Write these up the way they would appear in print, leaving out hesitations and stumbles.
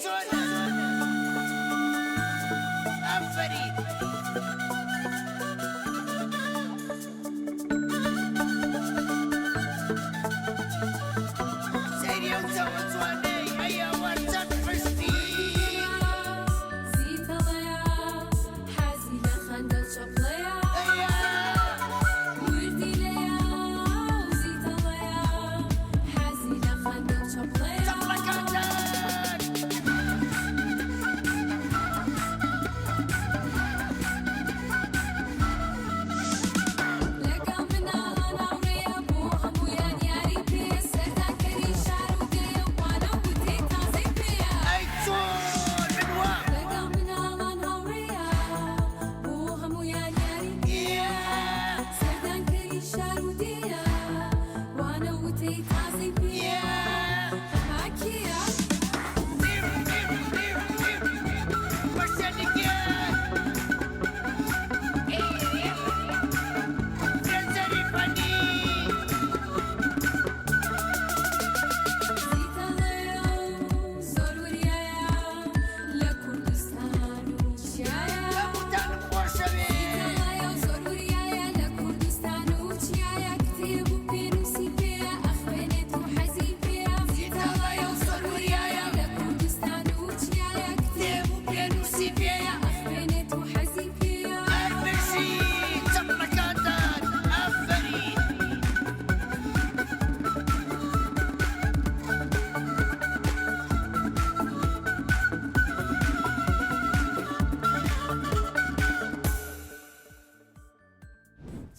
چۆن ئەفەرین سەیری ئەو چەوە جوانەی ئەیەوە چەند پشتی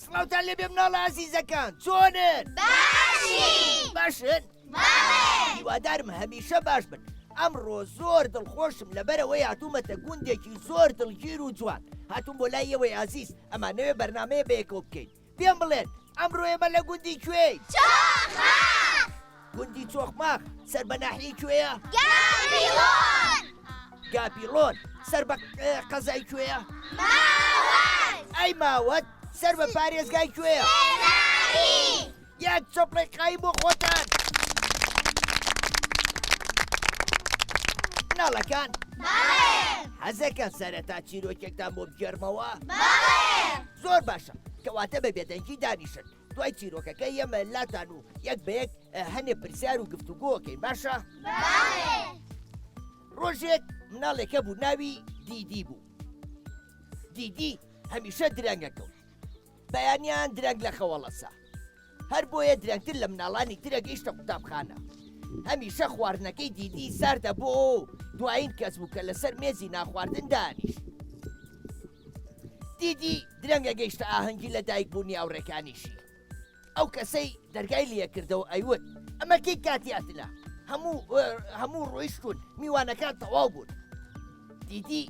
سڵاوتان لێبێ مناڵە عەزیزەکان چۆنن؟ باشن؟ هیوادارم هەمیشە باش بن. ئەمڕۆ زۆر دڵخۆشم لەبەرەوەی هاتوومەتە گوندێکی زۆر دڵگیر و جوان. هاتووم بۆ لای ئێوەی عەزیز ئەمانەوێ بەرنامەیە بەیەکەوە بکەین. پێم بڵێن ئەمڕۆ ئێمە لە گوندی کوێی؟ چۆخماخ. گوندی چۆخماخ سەر بە ناحیەی کوێیە؟ گاپیلۆن. گاپیلۆن سەر بە قەزای کوێیە؟ ماوەت. ئەی ماوەت سەر بە پارێزگای کوێیە؟ پێناهی. یەک چۆپڵی قایی بۆ خۆتان. مناڵەکان حەزەکەن سەرەتا چیرۆکێکتان بۆ بگێڕمەوە؟ زۆر باشە کەواتە بە بێدەنگی دانیشن. دوای چیرۆکەکە ئێمە لاتان و یەک بە یەک هەنێ پرسیار و گفتوگۆکەین باشە؟ ڕۆژێک مناڵێکە بوو ناوی دیدی بوو. دیدی هەمیشە درەنگەکەوت. بەیانیان درەنگ لە خەوەڵەسا. هەر بۆیە درەنگتر لە مناڵانی ترە گەیشتە قوتابخانە. هەمیشە خواردنەکەی دیدی ساردە بۆ دوایین کەس بوو کە لەسەر مێزی ناخواردن دانیشت. دیدی درەنگە گەیشتە ئاهەنگی لە دایک بوونی هاوڕێکانیشی. ئەو کەسەی دەرگای لێ کردەوە ئەیوت ئەمە کەی کاتیاتنە هەموو ڕۆیشتون میوانەکان تەواو بوون. دیدی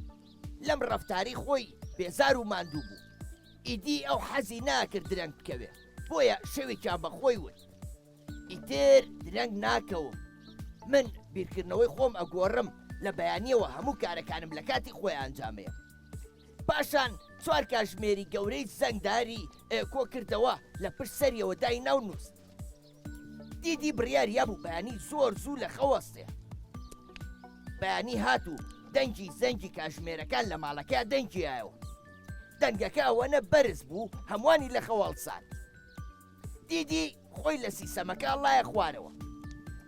لەم ڕەفتاری خۆی بێزار و ماندوو بوو. ئیدی ئەو حەزی ناکرد درەنگ بکەوێ بۆیە شەوێکیان بە خۆی وت ئیتر درەنگ ناکەوم من بیرکردنەوەی خۆم ئەگۆڕم لە بەیانیەوە هەموو کارەکانم لە کاتی خۆی ئەنجامەیە. پاشان چوار کاتژمێری گەورەی زەنگداری کۆ کردەوە لە پشت سەریەوە دای ناو نووست. دیدی بڕیاریا بوو بەیانی زۆر زوو لە خەوەستێ. بەیانی هات و دەنگی زەنگی کاتژمێرەکان لە ماڵەکە دەنگیایەوە. دەنگەکە ئەوەنە بەرز بوو هەمووانی لە خەواڵسان. دیدی خۆی لە سیسەمەکە لایە خوارەوە.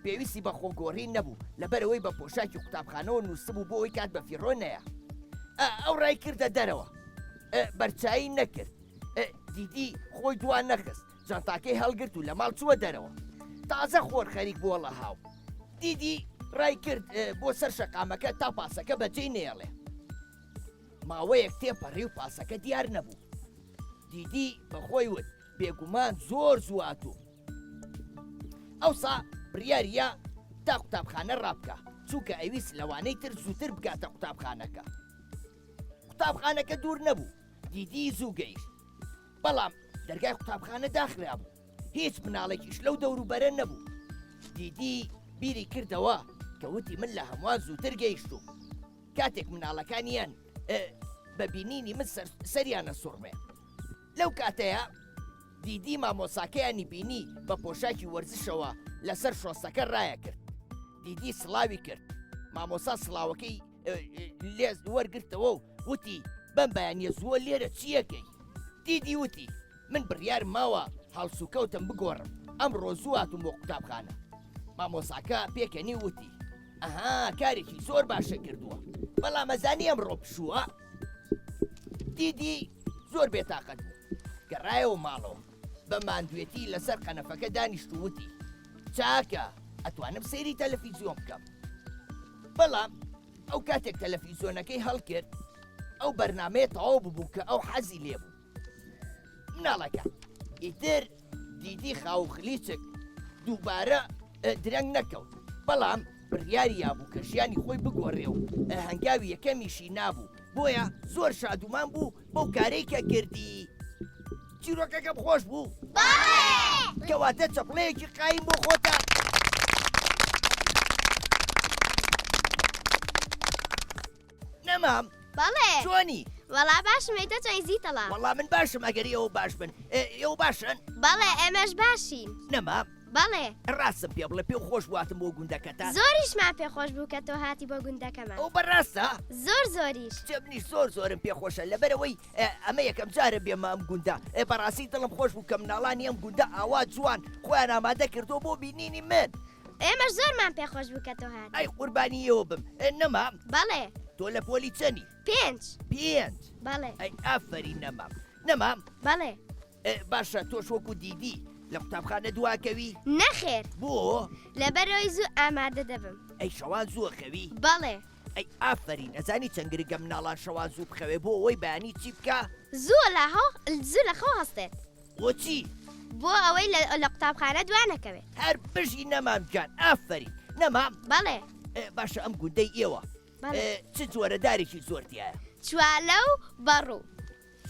پێویستی بە خۆگۆڕی نەبوو لەبەرەوەی بە پۆشاکی قوتابخانەوە نووسبوو بۆ ئەوی کات بە فیڕۆ نەیە. ئەو ڕای کردە دەرەوە بەرچایی نەکرد. دیدی خۆی دوان نەخست جانتاکەی هەڵگرت و لە ماڵ چووە دەرەوە. تازە خۆر خەریک بووە لە هاو. دیدی ڕای کرد بۆ سەر شەقامەکە تا پاسەکە بەجێی نێڵێ. ماوەیەک تێپەڕی و پاسەکە دیار نەبوو. دیدی بەخۆی وت بێگومان زۆر زواتوو. ئەوسا بڕیاریە تا قوتابخانە ڕابکە چووکە ئەویست لەوانەی تر زووتر بگاتە قوتابخانەکە. قوتابخانەکە دوور نەبوو. دیدی زوو گەیشت. بەڵام دەرگای قوتابخانە داخرا بوو. هیچ مناڵێکیش لەو دەوروبەرە نەبوو. دیدی بیری کردەوە کە وتی من لە هەمووان زووتر گەیشتوم. کاتێک مناڵەکانیان بەبینینی من سەریانە سوڕمێ. لەو کاتەیە دیدی مامۆساکەیانی بینی بە پۆشاکی وەرزشەوە لەسەر شۆستەکە ڕایە کرد. دیدی سڵاوی کرد. مامۆسا سڵاوەکەی لێز وەرگرتەوە و وتی بەم بەیانیە زووە لێرە چیەکەی دیدی وتی من بڕیارم ماوە هەڵسوکەوتم بگۆڕم ئەمڕۆ زوو هاتووم بۆ قوتابخانە مامۆساکە پێکەنی وتی ئەها کارێکی زۆر باشە کردووە بەڵام ئەزانی ئەمڕۆ پشووە دیدی زۆر بێتاقەت بوو گەڕایەوە ماڵەوە بە ماندوێتی لەسەر قەنەفەکە دانیشت و وتی چاکە ئەتوانم سەیری تەلەڤیزیۆن بکەم بەڵام ئەو کاتێک تەلەڤیزیۆنەکەی هەڵکرد ئەو بەرنامەیە تەواو ببوو کە ئەو حەزی لێ بوو مناڵەکە ئیتر دیدی خاوخلیچک دووبارە درەنگ نەکەوت بەڵام بڕیاری یابوو کە ژیانی خۆی بگۆڕێ و هەنگاوی یەکەمیشی نابوو بۆیە زۆر شادومان بوو بەو کارەی کە کردی چیرۆکەکەم خۆش بوو کەواتە چەپڵەیەکی قایم بۆ خۆتە نەمام بەڵێ چۆنی وەڵا باشم ئەیتە چۆی زیتەڵا وەڵام من باشم ئەگەر ئێوە باش بن ئێوە باشن بەڵێ ئێمەش باشین نەمام بەڵێ ڕاستم پێ بڵێ پێ خۆش بواتم بۆ گوندەکەتە زۆریشمان پێخۆش بوو کە تۆ هاتی بۆ گوندەکەمان ئەو بەڕاستە زۆریش جەبنیش زۆرم پێخۆشە لەبەرەوەی ئەمە یەکەم جارە بێمە ئەم گوندە بەڕاستی دڵم خۆش بوو کە مناڵانی ئەم گوندە ئاوا جوان خۆیان ئامادە کردو بۆ بینینی من ئێمەش زۆرمان پێخۆش بوو کە تۆ هات ئەی قوربانی ئێوە بم نەمام بەڵێ تۆ لە پۆلی چەنی 5 بەڵێ ئەی ئافەری نەمام بەڵێ باشە تۆش وەکو دیدی لە قوتابخانە دواکەوی نەخێر بۆ لەبەرەوەی زوو ئامادە دەبم ئەی شەوان زووە خەوی بەڵێ ئەی ئافرین ئەزانی چەنگرگە مناڵان شەوان زوو بخەوێ بۆ ئەوەی بەیانی چی بکە زوو لە خۆ هەستێت بۆچی بۆ ئەوەی لە قوتابخانە دوانەکەوێت هەر بژی نەمامجان ئافرین نەمام بەڵێ باشە ئەم گوندەی ئێوە چ جۆرەدارێکی زۆرتیایە چوالە و بەڕوو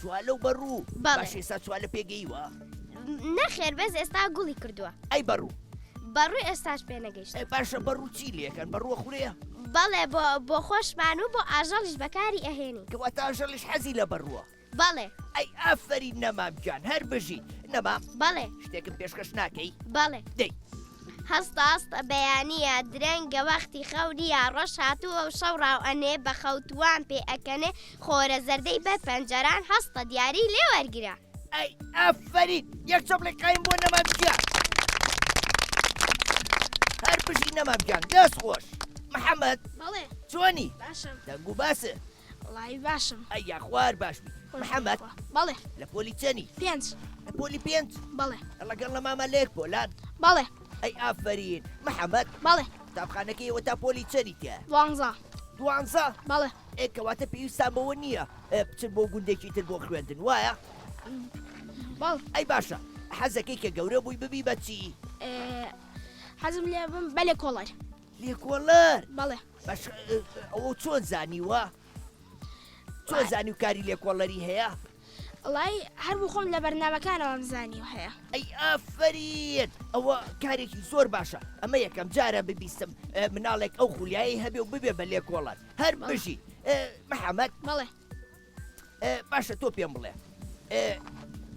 چوالە و بەڕوو بەڵێ. باش ئێستا چوالە پێگەیوە نەخێر بەس ئێستا گوڵی کردووە ئەی بەڕوو بەڕووی ئێستاش پێ نەگەیشت باشە بەڕوو چی لێکەن بەڕووە خوڕەیە بەڵێ بۆ خۆشمان و بۆ ئاژەڵیش بەکاری ئەهێنی کەواتە ئاژەڵیش حەزی لە بەڕووە بەڵێ ئەی ئافرین نەمامجان هەر بژی نەمام بەڵێ شتێکم پێشکەش ناکەی بەڵێ دەی هەستە بەیانیە درەنگە وەختی خەونیە ڕۆژ هاتووە و شەو ڕاو ئەنێ بە خەوتوان پێ ئەکەنێ خۆرە زەردەی بە پەنجەران هەستە دیاری لێ وەرگرە ئەی ئافرین یەک چەپڵی قایم بۆ نەمامجان هەر بژی نەمامجان دەست خۆش محەممەد بەڵێ چۆنی باشم دەنگ و باسە وڵی باشم ئەی یاخوار باشبی محەممەد بەڵێ لە پۆلی چەنی 5 لە پۆلی 5 بەڵێ لەگەڵ لە ماما لێک پۆلان بەڵێ ئەی ئافرین محەممەد بەڵێ قوتابخانەکەیەوە تا پۆلی چەنی تە 12 دوانزە بەڵێ کەواتە پێویستان بەوە نییە بچن بۆ گوندێکی تر بۆ خوێندن وایە بەڵ ئەی باشە حەزەکەی کە گەورە بووی ببی بەچی حەزم لێ بم بەلێ کۆڵەر لێکۆڵەر بەڵێ باش ئەوە چۆن زانیوە چۆن زانی و کاری لێکۆڵەری هەیە وڵی هەربوو خۆم لە بەرنامەکانەوەم زانی و هەیە ئەی ئافرین ئەوە کارێکی زۆر باشە ئەمە یەکەم جارە ببیستم مناڵێک ئەو خولیایی هەبێ و ببێ بە لێکۆڵەر هەر بژی محەممەد بەڵێ باشە تۆ پێم بڵێ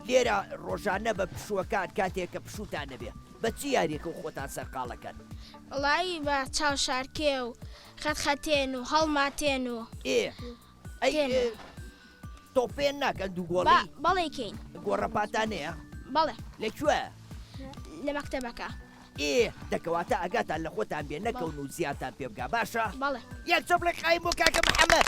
لێرە ڕۆژانە بە پشووەکان کاتێککە پشوتان نەبێ بە چی یاریەکە و خۆتان سەرقاڵەکەن وڵی بە چاو شارکێ و خەتخەتێن و هەڵماتێن و ئەی تۆ پێێن ناکەن دوو گۆڵی بەڵێ کەین گۆڕەپاتانەیە بەڵێ لەکوێ لە مەکتەبەکە دەکەواتە ئەگاتان لە خۆتان بێ نەکەون و زیاتان پێ بگا باشە بەڵێ یەک چەپڵێک قایم بۆ کاکە محەممەد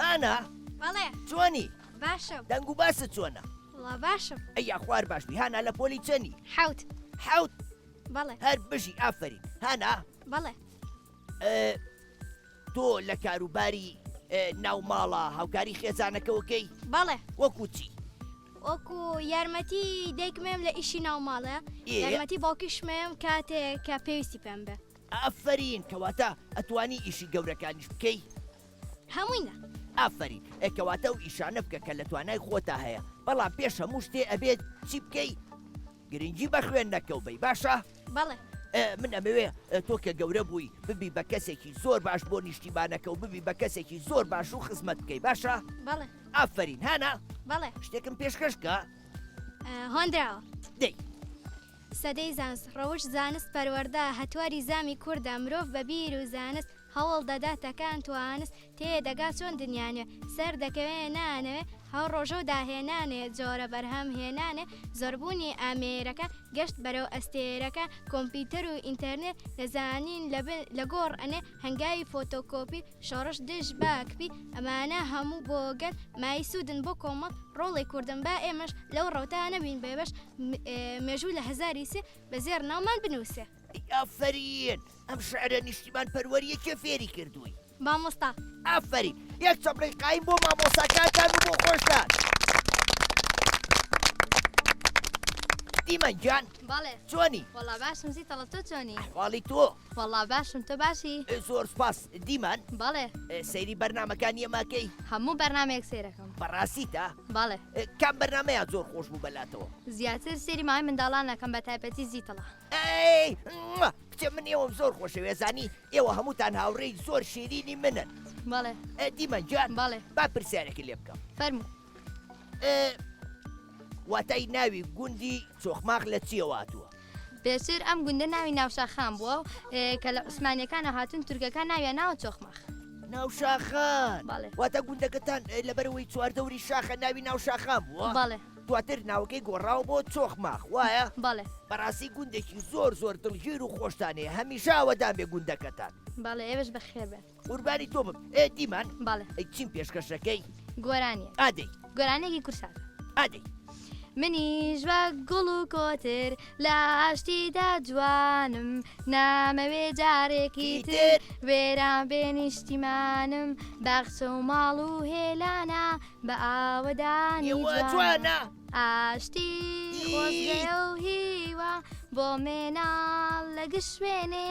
هانا بەڵێ چۆنی باشم دەنگ و باسە چۆنە وڵا باشم ئەی یاخوار باشبی هانا لە پۆلی چەنی حەوت حەوت بەڵێ هەر بژی ئافرین هانا بەڵێ تۆ لە کاروباری ناو ماڵە هاوکاری خێزانەکەوەکەی بەڵێ وەکو چی وەکو یارمەتی دایکمێم لە ئیشی ناوماڵە یارمەتی باوکیشمێم کاتێک کە پێویستی پێم بێ ئافرین کەواتە ئەتوانی ئیشی گەورەکانیش بکەی هەمووینە ئافرین کەواتە و ئیشانە بکە کە لە توانای خۆتا هەیە بەڵام پێش هەموو شتێ ئەبێت چی بکەی گرنگی بە خوێن نەکەو بەی باشە بەڵێ من ئەمەوێ تۆ کە گەورە بووی ببی بە کەسێکی زۆر باش بۆ نیشتیمانەکە و ببی بە کەسێکی زۆر باش و خزمەت بکەی باشە بەڵێ ئافرین هانا بەڵێ شتێکم پێشکەشکە هۆندراوە دەی سەدەی زانست ڕەوش زانست پەروەەردە هەتواری زامی کووردە مرۆڤ بە بیر و زانست هەوڵ دەداتەکان توانست تێدەگا چۆن دنیاانێ سەر دەکەوێ نانەوێ هەو ڕۆژە و داهێنانێ جۆرە بەرهەم هێنانێ زۆربوونی ئامێرەکە گەشت بەرەو ئەستێرەکە کۆمپیوتەر و ئینتەرنێت دەزانین لە گۆڕ ئەنێ هەنگاوی فۆتۆکۆپی شۆڕش دژ باکپی ئەمانە هەموو بۆگەن مای سوودن بۆ کۆمەڵ ڕۆڵی کوردن با ئێمەش لەو ڕەوتا نەبین بێبش مێژوو لە هەزاری سێ بە زێر ناومان بنووسێ ئافرین ئەم شعرە نیشتیمان پەروەریە کێ فێری کردووی مامۆستا ئافرین یەک چەپڵی قایم بۆ مامۆساکانتان و بۆ خۆشتان دیمەن گیان بەڵێ چۆنی وەڵا باشم زیتەڵە تۆ چۆنی حواڵی تۆ وەڵا باشم تۆ باشی زۆر سپاس دیمان بەڵێ سەیری بەرنمەکانی ئەماکەی هەموو بەرنمەیەک سێرەکەم بەڕاستیتە بەڵێ کام بەرنمەیە زۆر خۆش بوو بەلاتەوە زیاتر سێری ماوەی منداڵانەکەم بە تایبەتی زیتەڵە ئەی کچە من ئێوەم زۆر خۆشەوێزانی ئێوە هەمووتان هاوڕێی زۆر شیرینی منن بەڵێ دیمەن گیان بەڵێ با پرسیارێکی لێ بکەم فەرموو واتای ناوی گوندی چۆخماق لە چیەوە هاتووە پێشتر ئەم گوندە ناوی ناوشاخان بووە و کە لە عوسمانیەکانە هاتون تورکەکان ناویان ناوە چۆخماخ ناوشاخان بەڵێ واتە گوندەکەتان لەبەرەوەی چواردەوری شاخە ناوی ناوشاخان بووە بەڵێ دواتر ناوەکەی گۆڕاو بۆ چۆخماخ وایە بەڵێ بەڕاستی گوندێکی زۆر زۆر دڵگیر و خۆشتانەیە هەمیشاوەدان بێ گوندەکەتان بەڵێ ئێوەش بەخێر بێت قوربانی تۆ بم دیمان بەڵێ ئەی چیم پێشکەشەکەی گۆرانیە ئادەی گۆرانێکی کورسات ئادەی منیش بە گوڵ و کۆتر لە ئاشتیدا جوانم نامەوێ جارێکی تر وێران بێنیشتیمانم باخچە و ماڵ و هێلانە بە ئاوەدانی جوانە ئاشتی خۆزگە و هیوە بۆ مێناڵ لە گشتێنێ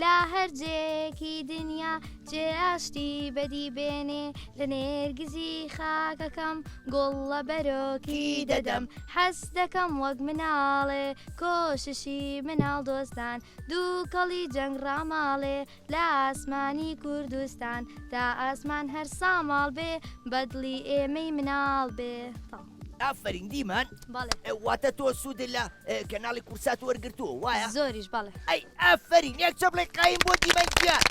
لا هەرجێکی دنیا جێ ئاشتی بەدی بێنێ لە نێرگزی خاکەکەم گوڵ لە بەرۆکی دەدەم حەز دەکەم وەک مناڵێ کۆششی مناڵ دۆستان دوو کەڵی جەنگ ڕاماڵێ لە ئاسمانی کوردستان تا ئاسمان هەر ساماڵ بێ بەدڵی ئێمەی مناڵ بێ ئافرین دیمان بەڵێ واتە تۆ سوودە لە کەناڵی کورسات وەرگرتووە وایە زۆریش بەڵێ ئەی ئافرین یەک چەپڵی قایم بۆ دیمەنگیان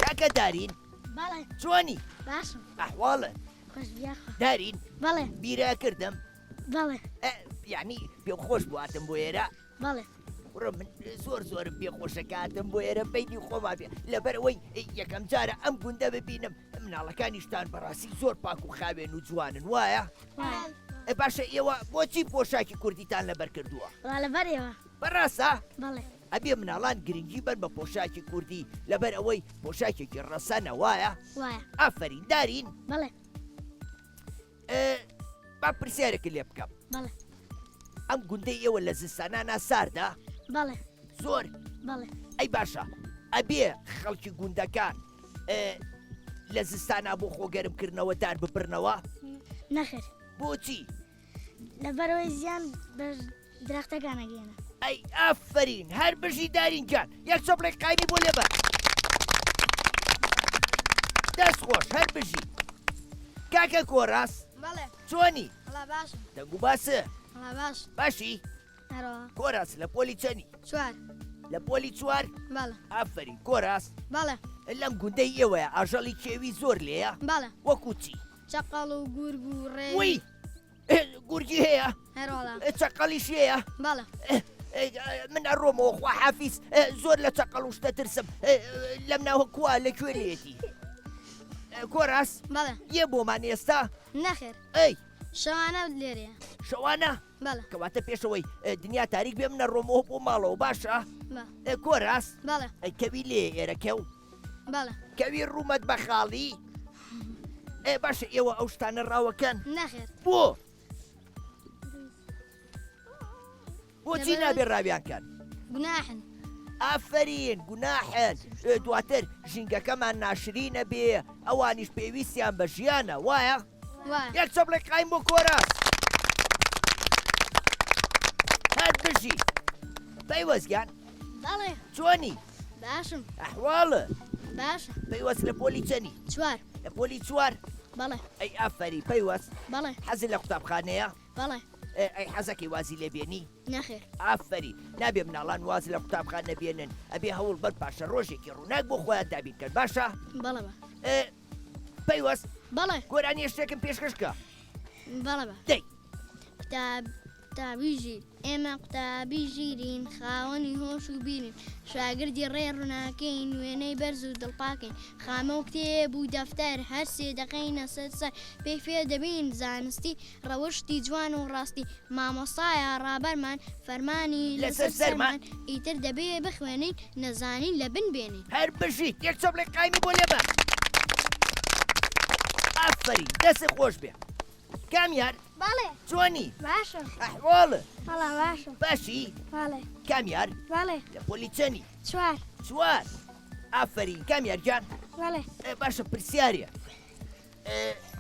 کاکە دارین بەڵێ چۆنی باشم ئەحواڵە خۆش بیاخە دارین بەڵێ بیرە کردم بەڵێ یعنی پێم خۆش بواتم بۆ ئێرە بەڵێ ڕۆ من زۆرم پێخۆشەکاتم بۆ ئێرە بینی خۆما بێ لەبەرەوەی یەکەم جارە ئەم گوندە ببینم مناڵەکانیشتان بەڕاستی زۆر پاک و خاوێن و جوانن وایە باشە ئێوە بۆچی پۆشاکی کوردیتان لەبەر کردووە لەبەرەوە بەڕاستە بەڵێ ئەبێ مناڵان گرنگی بن بە پۆشاکی کوردی لەبەر ئەوەی پۆشاکێکی ڕەسەنە وایە وایە ئافرین دارین بەڵێ با پرسیارێکی لێ بکەم بەڵێ ئەم گوندەی ئێوە لە زستانانە ساردا بەڵێ زۆر بەڵێ ئەی باشە ئەبێ خەڵکی گوندەکان لە زستانە بۆ خۆگەرمکردنەوە دار ببرنەوە نەخێر بۆچی لەبەرەوەی زیان بە درەختەکانەگەێنە ئەی ئافرین هەر بژی دارینجان یەک چۆپڵی قایمی بۆ لێبەر دەست خۆش هەر بژی کاکە کۆڕاس بەڵێ چۆنی وەڵا باشم دەنگ و باسە وەڵا باش باشی هەرەوە کۆراس لە پۆلی چەنی چوار لە پۆلی چوار بەڵێ ئافرین کۆراس بەڵێ لەم گوندەی ئێوەیە ئاژەڵی کێوی زۆر لێیە بەڵێ وەکو چی چەقەڵ و گورگ و ڕێ وی گورجی هەیە هەروەڵا چەقەڵیش هەیە بەڵێ من ئەڕۆمەوە خوا حافیز زۆر لە چەقەڵ وشتە ترسم لەم ناوە کوا لەکوێ لێتی کۆراس بەڵێ یە بۆمان ئێستا نەخێر ئەی شەوانە لێرەیە شەوانە بەڵێ کەواتە پێشەوەی دنیا تاریک بێ منە ڕۆمەوە بۆ ماڵەوە باشە کۆراس بەڵێ کەوی لێ ئێرەکە و بەڵێ کەوی ڕوومەت بە خاڵی باشە ئێوە ئەو شتانە ڕاوەکەن نەخێر بۆچی نابێ ڕاویانکەن گوناحن ئافرین گوناحن دواتر ژینگەکەمان ناشرینە بێ ئەوانیش پێویستیان بە ژیانە وایە وایە یەک چەپڵێک قایم بۆ کۆراس هەر بژی پەیوەستگیان بەڵێ چۆنی باشم ئەحواڵە باشە پەیوەست لە پۆلی چەنی چوار لە پۆلی چوار بەڵێ ئەی ئافەری پەیوەست بەڵێ حەزی لە قوتابخانەیە بەڵێ ئەی حەزەکەی وازی لێبێنی نەخێر ئافری نابێ مناڵان واز لە قوتابخان نەبێنن ئەبێ هەوڵ بەر پاشە ڕۆژێکی ڕووناک بۆ خۆیان دابینکرد باشە بەڵێ بە پەیوەست بەڵێ گۆرانی شتێکم پێشکەشکە بەڵێ بە دەی قوتابی ژیر ئێمە قوتابی ژیرین خاوەنی هۆش و بینین شاگردی ڕێ ڕووناکەین وێنەی بەرز و دڵپاکەین خامە و کتێب و دەفتەر هەر سێ دەقەینە سەر پێی فێر دەبین زانستی ڕەوشتی جوان و ڕاستی مامۆستایە ڕابەرمان فەرمانی لەسەر سەرمان ئیتر دەبێ بخوێنین نەزانین لە بن بێنین هەر بژیت یەک چۆپ لێ قایمی بۆ لێبە ئافری دەستی خۆش بێ کامیار بەڵێ چۆنی باشە ئەحواڵە بەڵێ باشە باشی بەڵێ کامیار بەڵێ لە پۆلی چەنی چوار چوار ئافری کامیار جان بەڵێ باشە پرسیارە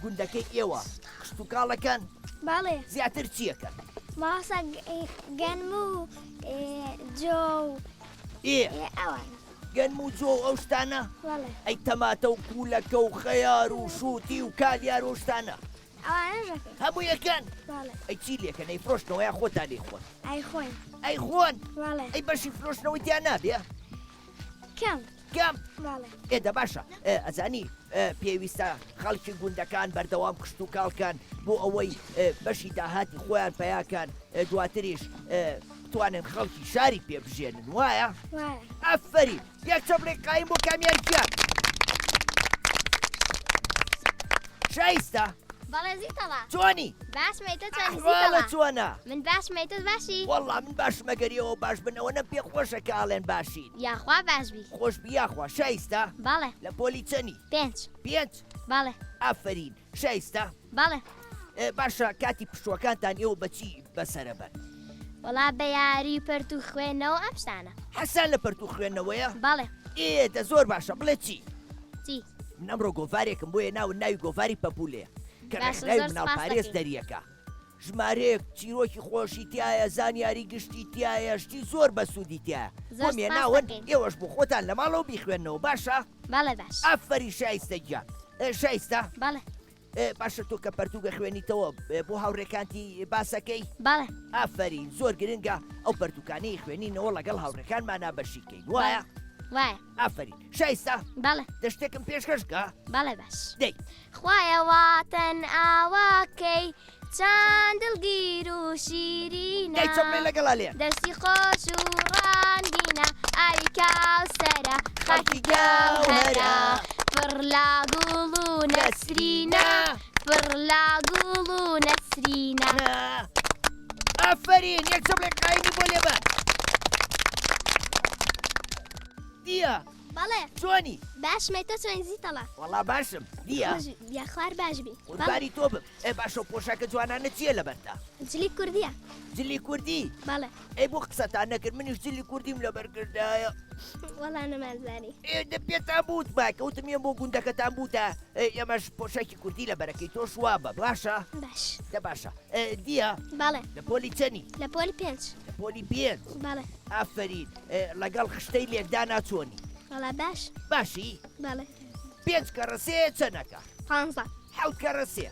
گوندەکەی ئێوە کشت و کاڵەکان بەڵێ زیاتر چیەکەن ماسە گەنم و جۆ ئەوان گەنم و جۆ ئەو شتانە بەڵێ ئەی تەماتە و کوولەکە و خەیار و شووتی و کالیار و شتانە ئەوانەژەکە هەموو یەکەن بەڵێ ئەی چی لێکەن ئەی فرۆشتنەوەی خۆتان لێ خۆن ئەی خۆین ئەی خۆن بەڵێ ئەی بەشی فرۆشتنەوەی تیان نابێ کەم کەم بەڵێ ئێدە باشە ئەزانی پێویستە خەڵکی گوندەکان بەردەوام کشت و کاڵکان بۆ ئەوەی بەشی داهاتی خۆیان پیاکان دواتریش توانن خەڵکی شاری پێبژێنن وایە وایە ئەفەری یەک چەپڵێک قایم بۆ کامیارکیان شایستە بەڵێ زیتەڵا چۆنی باشمەیتە ئەحواڵە چۆنە من باشمەیتە باشی وەڵا من باشمەگەریەوە باش بنەوە نە پێ خۆشە کە ئاڵێن باشین یاخوا باشبی خۆش بیاخوا شایستە بەڵێ لە پۆلی چەنی 5 پێنج بەڵێ ئافرین شایستە بەڵێ باشە کاتی پشتوەکانتان ئێوە بەچی بەسەرە بەن وڵا بە یاری پەرت و خوێندنەوە ئەم شتانە حەسان لە پەرتو خوێندنەوەیە بەڵێ ئێدە زۆر باشە بڵێ چی چی من ئەمڕۆ گۆڤارێکم بۆیە ناو ناوی گۆڤاری پەپولەیە کە باشە، ڕێکخراوی زۆر مناڵ سپاس پارێز دەکەین. دەریەکە ژمارەیەک چیرۆکی خۆشی تایە زانیاری گشتی تایە شتی زۆر بەسوودی تایە زۆر بۆ سپاس مێناون دەکەین. ئێوەش بۆ خۆتان لە ماڵەوە بیخوێنەوە باشە بەڵێ باش ئافەری شایستە گیان شایستە بەڵێ باشە تۆ کە پەرتوگە خوێنیتەوە بۆ هاوڕێکانتی باسەکەی بەڵێ ئافرین زۆر گرنگە ئەو پەرتوکانەی خوێنینەوە لەگەڵ هاوڕێکانمانە بەشیکەین وایە وایە ئافرین شایستە بەڵێ دەشتێکم پێشکەشکە بەڵێ باش دەی خوایەواتەن ئاواکەی چاند دڵگیر و شیرینە دەی چۆمێ لەگەڵا لێن دەستی خۆش و ڕاندینە ئاوی کاوسەرە خەڵکی گاوهەرە پڕ لا گوڵ و نەسرینە پڕ لا گوڵ و نەسرینە ئافرین یەک چۆمێ قاینی بۆ لێبەر دیە بەڵێ چۆنی باشمێتە چۆن زیتەڵا وەڵا باشم دیە یاخوار باشبی قوربانی تۆ بم باشە پۆشاکە جوانانە چییە لەبەرتا جلی کوردیە جلی کوردی بەڵێ ئەی بۆ قسەتان نەکرد منیش جلی کوردیم لەبەرکردایە وەڵا نەمانزانی ئێدە پێتان بوت باکەوتمیە بۆ گوندەکەتان بووتە ئێمەش پۆشاکی کوردی لەبەرەکەی تۆ شوا بە باشە باش دە باشە دیە بەڵێ لە پۆلی چەنی لە پۆلی 5 لە پۆلی پێنج بەڵێ ئافرین لەگەڵ خشتەی لێکدانا چۆنی وەڵا باش باشی بەڵێ پێنج کەڕەسێ چەنەکە 15 حەوت کەڕەسێ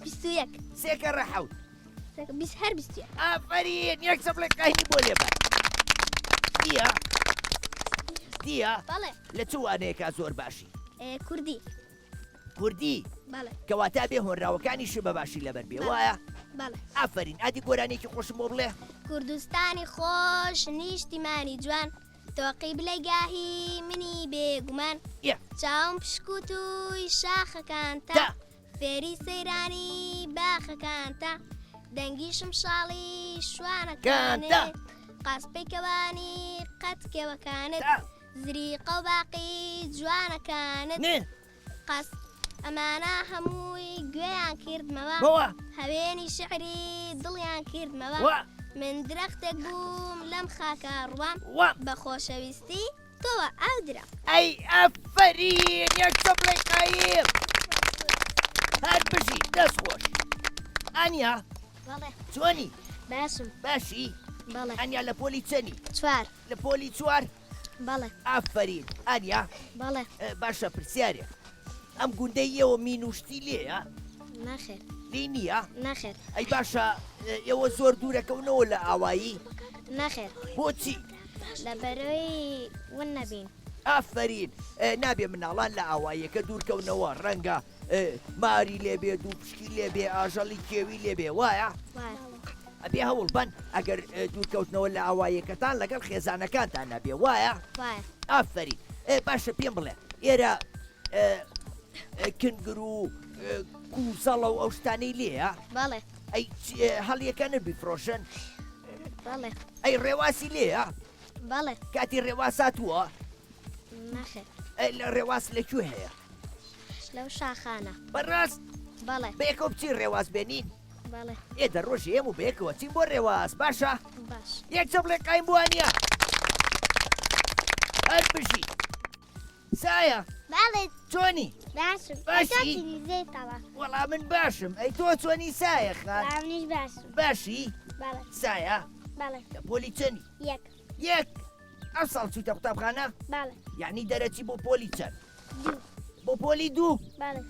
21 سێ کەڕە حەوت هەر 21 ئافرین یەک چەپڵێک قاینی بۆ لێبەر دیە دیە بەڵێ لە چ وانەیەکە زۆر باشی کوردی کوردی بەڵێ کەواتە بێ هۆنراوەکانیش بە باشی لەبەر بێ وایە بەڵێ ئافرین ئادی گۆرانێکی خۆشم بۆ بڵێ کوردستانی خۆش نیشتیمانی جوان تۆقی بلەگاهی منی بێگومان یە چاوم پشکوت وی شاخەکان تا تا فێری سەیرانی باخەکانتە دەنگیشم شاڵی شوانەکانت کانتە. قاسپێکەوانی قەت کێوەکانت تا زری قەوباقی جوانەکانت نێ قاس ئەمانە هەمووی گوێیان کردمەوە بەوە هەوێنی شعری دڵیان کردمەوە وا من درەختێک بووم لەم خاکە ڕوام وا بە خۆشەویستی تۆوە ئاو درا ئەی ئافرین یەک چەپڵێک قایم هەر بژی دەست خۆش ئەنیا بەڵێ چۆنی باشم باشی بەڵێ ئەنیا لە پۆلی چەنی چوار لە پۆلی چوار بەڵێ ئافرین ئەنیا بەڵێ باشە پرسیارێک ئەم گوندەی ئێوە مینوشتی لێە ناخێر لی نییە؟ نەخێر ئەی باشە ئێوە زۆر دوورەکەونەوە لە ئاوایی نەخێر بۆچی؟ لە بەرەوەی ون نەبین ئافرین نابێ مناڵان لە ئاواییەکە دوورکەونەوە ڕەنگە ماری لێبێت و پشکی لێبێ ئاژەڵی کێوی لێبێ وایە؟ ئەبێ هەوڵ بن ئەگەر دوورکەوتنەوە لە ئاواییەکەتان لەگەڵ خێزانەکانتان نەبێ وایە؟ ئافرین باشە پێم بڵێ ئێرە کنگر و کوسەڵە و ئەو شتانەی لێە؟ بەڵێ ئەی هەڵیەکەنە بیفرۆشن؟ بەڵێ ئەی ڕێواسی لێە؟ بەڵێ کاتی ڕێواساتووە؟ نەخێر لە ڕێواس لەکوێ هەیە؟ لەو شاخانە بەڕاست بەڵێ بەیەکەوە بچی ڕێواز بێنین؟ بەڵێ ئێدە ڕۆژی هەموو بەیەکەوە چین بۆ ڕێواز باشە؟ باش یەک چەپڵێ قایم بووانە هەر بژی سایە بەڵێ چۆنی؟ باشم باشی؟ زێتەوە وەڵام من باشم ئەی تۆ چۆنی سایە خان منیش باشم باشی؟ بەڵێ سایە بەڵێ لە پۆلی چەندی؟ یەک ئەو ساڵ چووتە قوتابخانە؟ بەڵێ یعنی دەرەچی بۆ پۆلی چەند؟ دوو بۆ پۆلی دوو؟ بەڵێ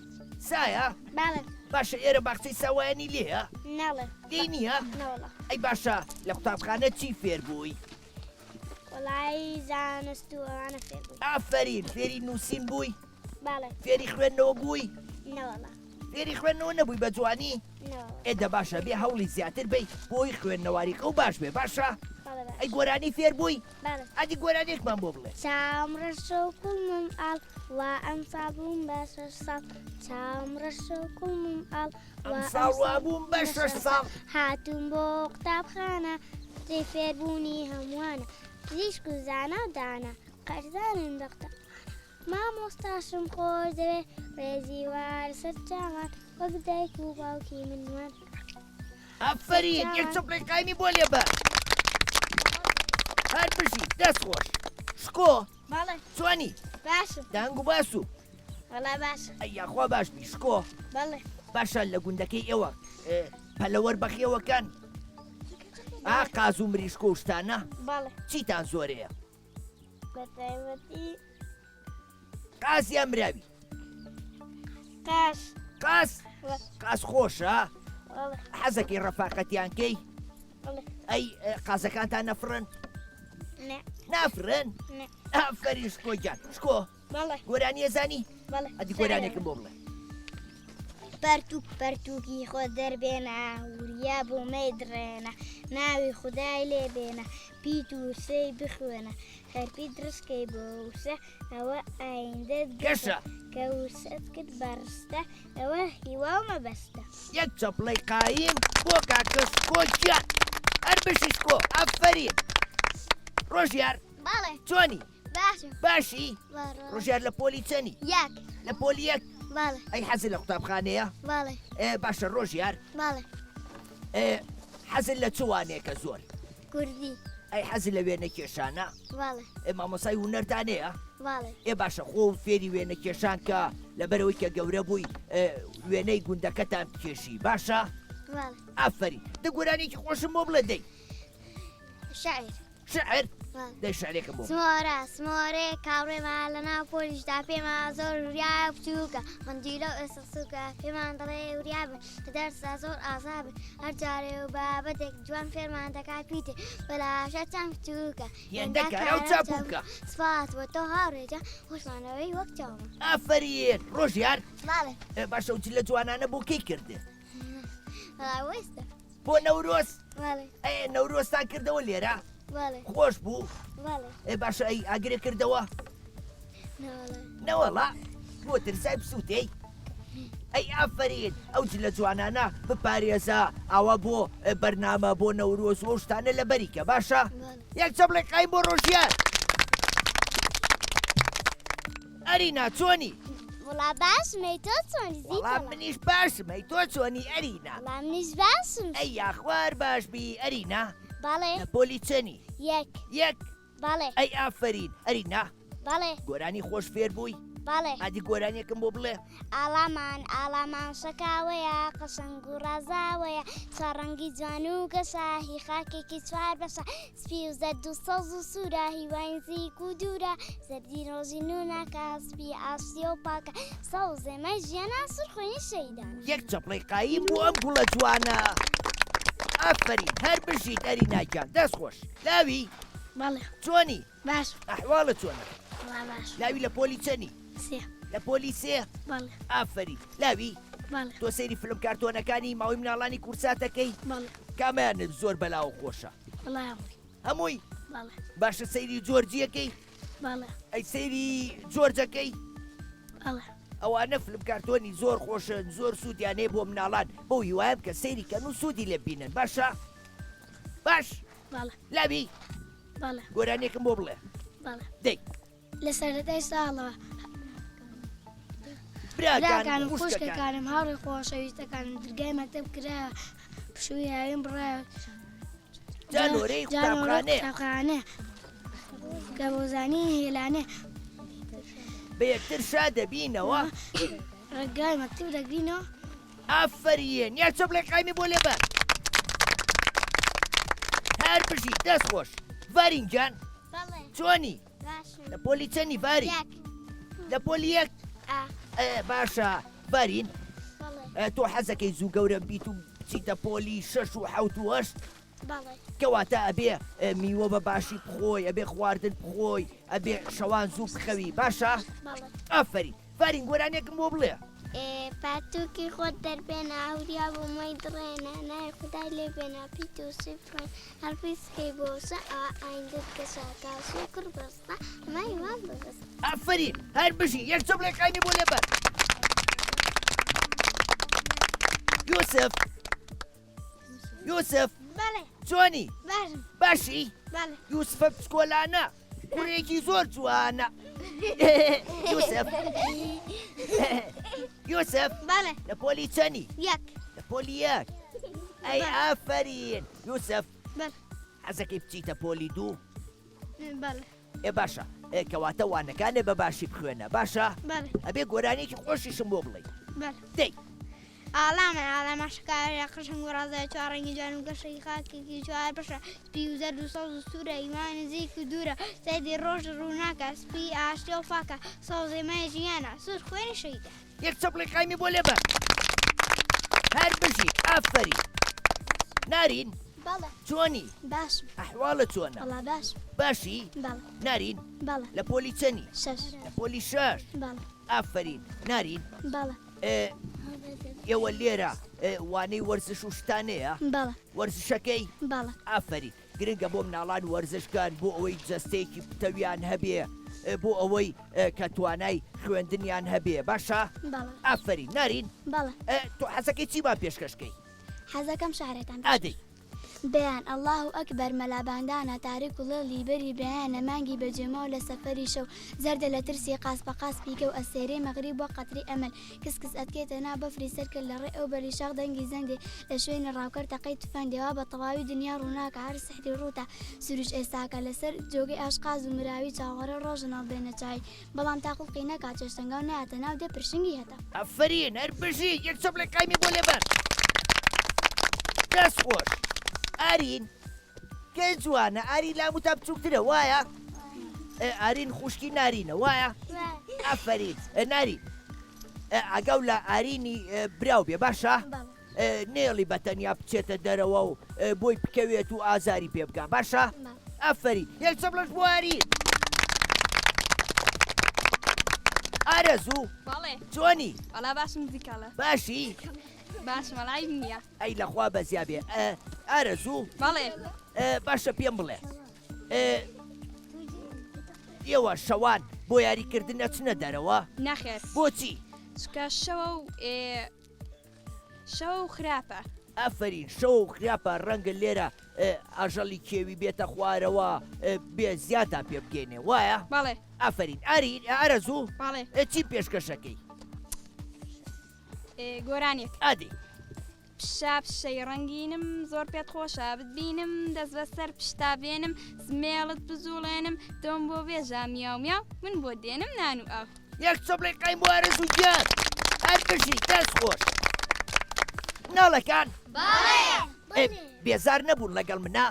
سایە؟ بەڵێ باشە ئێرە باخچەی ساوایانی لێە؟ نەڵێ لی نییە؟ نەوەڵە ئەی باشە لە قوتابخانە چی فێر بووی؟ وەڵایی زانست و ئەوانە فێر بووی ئافرین فێری نووسین بووی؟ بەڵێ فێری خوێندنەوە بووی؟ نەوەڵە فێری خوێندنەوە نەبووی بە جوانی؟ نەوەڵە ئێدە باشە بێ هەوڵی زیاتر بی بۆی خوێندنەوەریکە و باش بێ باشە؟ بەڵێ باش ئەی گۆرانی فێر بووی؟ بەڵێ ئەدی گۆرانێکمان بۆ بڵێ چاوم ڕەشە و کوڵمم ئاڵ وا ئەم ساڵ بووم بە شەش ساڵ چاوم ڕەشە و کوڵمم ئاڵ ئەم ساڵ وا بووم بە شەش ساڵ هاتووم بۆ قوتابخانە جێ فێربوونی هەمووانە پزیشک و زانە و دانا قەرزانم دەقتا مامۆستاشم خۆش دەوێ ڕێزی وار سەر چاوان وەک دایک و باوکی منوان ئەفەرین یەک چەپڵی قایمی بۆ لێ بە هەر بژی دەست خۆش شکۆ بەڵێ چۆنی باشم دەنگ و باس و وەڵا باشە ئەی یاخوا باش بی شکۆ بەڵێ باشە لە گوندەکەی ئێوە پەلەوەەر بەخێوەکان قاز و مریشکۆ و شتانە بەڵێ چیتان زۆرەیە بەتایبەتی قازیان مراوی قاش قاس خۆشە بەڵێ حەزەکەی ڕەفاقەتیان کەی بەڵێ ئەی قازەکانتان نەفرن نە نافرن نە ئافرین شکۆجان شکۆ بەڵێ گۆرانیە زانی بەڵێ ئەدی گۆرانێکم بۆ بڵێ پەرتوک پەرتووکی خۆ دەربێنە وریا بۆ مەی درێنە ناوی خودای لێبێنە پیت و سەی بخوێنە خەرپی درستکەی بۆ وسە ئەوە ئایندەت گەشە کە وسەت کرد بەڕستە ئەوە هیواومە بەستە یەک چەپڵەی قایم بۆ کاکە شکۆجان هەر بشی شکۆ ئەفەرین ڕۆژیار باڵێ چۆنی باشم باشی ڕۆژیار لە پۆلی چەنی یەک لە پۆلی یەک باڵێ ئەی حەزی لە قوتابخانەیە باڵێ باشە ڕۆژیار باڵێ حەزل لە چوانێکە زۆر کوردی ئەی حەزی لە وێنە کێشانە باڵێ مامۆسای هونەردانەیە باڵێ باشە خۆ و فێری وێنە کێشان کە لەبەرەوەی کە گەورە بووی وێنەی گوندەکەتان کێشی باشە باڵێ ئافری دەگۆرانێکی خۆشم بۆ بڵێ دەی شاعر شعر دەی شعرێکم بۆ سمۆرە سمۆرێ کاڕێمە لە ناو پۆلیشدا پێما زۆر وریا بچووکە مندیلە ئێستا سووکە پێمان دەڵێ وریا بن لە دەرسا زۆر ئازابن هەر جارێ و بابەتێک جوان فێرمان دەکات پیتێ بەلاشە چەند بچووکە هێندەکارە و چاپووکە سپات بۆ تۆ هاوڕێجە خۆشمانەوەی وەک چاومە ئافرین ڕۆژیار باڵێ باشە وچی لە جوانانە بۆ کەی کردێ وێستە بۆ نەورۆز باڵێ نەورۆستان کردەوە لێرە باڵێ خۆش بوو باڵێ باشە ئەی ئاگرێ کردەوە ناڵێ نەوەڵا بۆ ترسای بسووتەی ئەی ئافرین ئەوج لە جوانانە بپارێزە ئەوە بۆ بەرنامە بۆ نەورۆز و شتانە لە بەریکە باشە یەک چەپڵێک قایم بۆ ڕۆژیار ئەرینا چۆنی وڵا باشمەی تۆ چۆنی وەڵام منیش باشم ئەی تۆ چۆنی ئەرینا وەڵام منیش باشم ئەی یاخوار باشبی ئەرینا باڵێ لە پۆلی چەنی یەک یەک باڵێ ئەی ئافرین ئەرینا باڵێ گۆرانی خۆش فێر بووی باڵێ ئادی گۆرانێکم بۆ بڵێ ئاڵامان شەکاوەیە قەشەنگ و ڕازاوەیە چاڕەنگی جوان و گەشاهی خاکێکی چوار بەشە سپی و زەرد و سەوز و سوورە هیوای نزیک و دوورە زەردی ڕۆژی نوناکە سپی ئاشتی و پاکە سەوزێمە ژیانە سوورخۆنی شەیدان یەک چەپڵی قایی بۆ ئەم گوڵە جوانە ئافرین هەر بژیت ئەریناگیان دەست خۆش لاوی بەڵێ چۆنی باش ئەحواڵە چۆنە وڵا باش لاوی لە پۆلی چەنی سێ لە پۆلی سێ بەڵێ ئافرین لاوی بەڵێ تۆ سەیری فلم کارتۆنەکانی ماوەی مناڵانی کورساتەکەی بەڵێ کامیانت زۆر بەلاو خۆشە وڵای هەمووی بەڵێ باشە سەیری جۆرجیەکەی بەڵێ ئەی سەیری جۆرجەکەی بەڵێ ئەوانە فلم کارتۆنی زۆر خۆشن زۆر سوودیانێ بۆ مناڵان بۆ هیوایم کە سەیری کەن و سوودی لێ بینن باشە باش بەڵێ لاوی بەڵێ گۆرانێکم بۆ بڵێ بەڵێ دەی لە سەرەتای ساڵەوە براکان براکان و خوشکەکان خوشکەکانم هاوڕێ خۆشەویستەکانم دەرگای مەکتەب کرا پشووی هاوین بڕایە جانۆرەی قوتابخانەیە قوتابخانە کە بۆزانی هێلانێ بە یەکتر شا دەبینەوە ڕێگای مەکتەب دەگرینەوە ئافرین یا چۆ بڵێ قایمی بۆ لێبەر هەر بژی دەست خۆش ڤارینجان بەڵێ چۆنی باشم لە پۆلی چەندی ڤاری لە پۆلی یەک باشە ڤارین بەڵێ تۆ حەزەکەی زوو گەورە بیت و بچیتە پۆلی 6 و 7 و 8 بەڵێ کەواتە ئەبێ میوە بە باشی بخۆی ئەبێ خواردن بخۆی ئەبێ شەوان زوو بخەوی باشە بەڵێ ئافرین ڤارین گۆرانێکم بۆ بڵێ پاتووکی خۆت دەربێنە ئەوریا بۆ مۆی دڕێنە نای خودای لێ بێنە پیت و سفرین هەرپیسکەی بۆسە ئایندت کەساکە سوکر بەستە ئەمای وان ببەست ئافرین هەر بژی یەک چۆ بڵێ قایمی بۆ لێبەر یوسف یوسف بەڵێ چۆنی باشم باشی بەڵێ یوسفە پسکۆلانە کوڕێکی زۆر جوانە یوسف یوسف بەڵێ لە پۆلی چەنی یەک لە پۆلی یەک ئەی ئافرین یوسف بەڵێ حەزەکەی بچیتە پۆلی دوو بەڵێ باشە کەواتە وانەکانێ بە باشی بخوێنە باشە بەڵێ ئەبێ گۆرانێکی خۆشیشم بۆ بڵێ بەڵێ دەی ئاڵامە شکارە قشنگ و ڕازای چوارڕەنگی جوان و گەشەی خاکێکی چوار بەشە سپی و زەرد و سەوز و سوورە هیوای نزیک و دوورە سەیدی ڕۆژ ڕووناکە سپی ئاشتی و فاکە سەوزێمای ژیانە سوور خوێنی شەیدە یەک چەپڵی قایمی بۆ لێبەر هەر بژی ئافری نارین بەڵێ چۆنی باشم ئەحواڵە چۆنە وڵا باشم باشی بەڵێ نارین بەڵێ لە پۆلی چەنی شەش لە پۆلی 6 بەڵێ ئافرین نارین بەڵێ ئێوە لێرە وانەی وەرزش و شتانەیە بەڵێ وەرزشەکەی بەڵێ ئافری گرنگە بۆ مناڵان وەرزشکان بۆ ئەوەی جەستەیەکی تەویان هەبێ بۆ ئەوەی کە توانای خوێندنیان هەبێ باشە بەڵێ ئافری نارین بەڵێ تۆ حەزەکەی چی با پێشکەشکەی حەزەکەم شارێتان ئادەی بەیان ئەڵڵاه و ئەکبەر مەلاباندانە تاریک و لەڵی بەری بەیانە مانگی بەجێمە و لە سەفەری شەو زەردە لە ترسی قاس بە قاس پیکە و ئەسێرەی مەغریب بۆ قەتری ئەمەل کسکس ئەتکێتە نا بەفری سەرکرد لە ڕێ ئەو بەری شاق دەنگی زەندێ لە شوێنە ڕاوکەر تەقەی تفەندێەوە بە تەواوی دنیا ڕووناکە هەر سحری ڕووتە سروش ئێستاکە لەسەر جۆگەی ئاشقاز و مراوی چاوەڕە ڕۆژنەڵ بێنە چای بەڵام تاقڵقی نەکات چێشتەنگا و نایەتە ناو دێ پرشنگی هەتا ئەفرین هەر بژی یەک چەپڵی قایمی بۆ لێبەر دەست خۆش ئارین کێ جوانە ئاری لام و تا بچووکترە وایە ئارین خوشکی نارینە وایە ئەفرین ناری ئەگەڵ لە ئارینی براو بێ باشە نێڵی بەتەنیا بچێتە دەرەوە و بۆی بکەوێت و ئازاری پێ بکە باشە ئەفرین یەک چەپڵەش بۆ ئارین ئارەزوو بەڵێ چۆنی وەڵا باشم دیکەڵە باشی باش وەڵای نییە ئەی لەخوا بەزیابێ ئارەزوو بەڵێ باشە پێم بڵێ ئێوە شەوان بۆ یاریکردن ئەچنە دەرەوە نەخێر بۆچی چکە شەوە و خراپە ئەفرین شەو و خراپە ڕەنگە لێرە ئاژەڵی کێوی بێتە خوارەوە بێ زیاتان پێ بگەینێ وایە بەڵێ ئەفرین ئارین ئارەزوو بەڵێ چی پێشکەشەکەی گۆرانێک ئادی پیشا پیشەی ڕەنگینم زۆر پێت خۆشە بتبینم دەست بەسەر پشتا بێنم زمێڵت بزوڵێنم دۆم بۆ بێژا میاو میاو من بۆ دێنم نان و ئەو یەک چۆبڵی قەیم بۆ ئەرز و گیان هەرگشی دەست خۆش ناڵەکان بێزار نەبوون لەگەڵ منە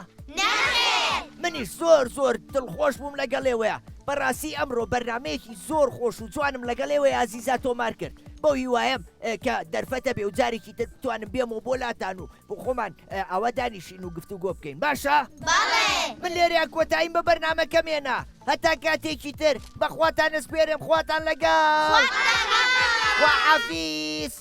منیش زۆر دڵخۆش بووم لەگەڵێوەیە بەڕاستی ئەمڕۆ بەرنمەیەکی زۆر خۆش و جوانم لەگەڵێوەی ئازیزا تۆمار کرد بۆ هیوایم کە دەرفەتە بێ و جارێکی دەتوانم بێمەوە بۆ لاتان و بۆ خۆمان ئەوە دانیشین و گفتوگۆ بکەین باشە؟ من لێرەیە کۆتاییم بە بەرنامەکەمێنە هەتا کاتێکی تر بەخواتان ئەسپێرم خواتان لەگەڵ وحافیز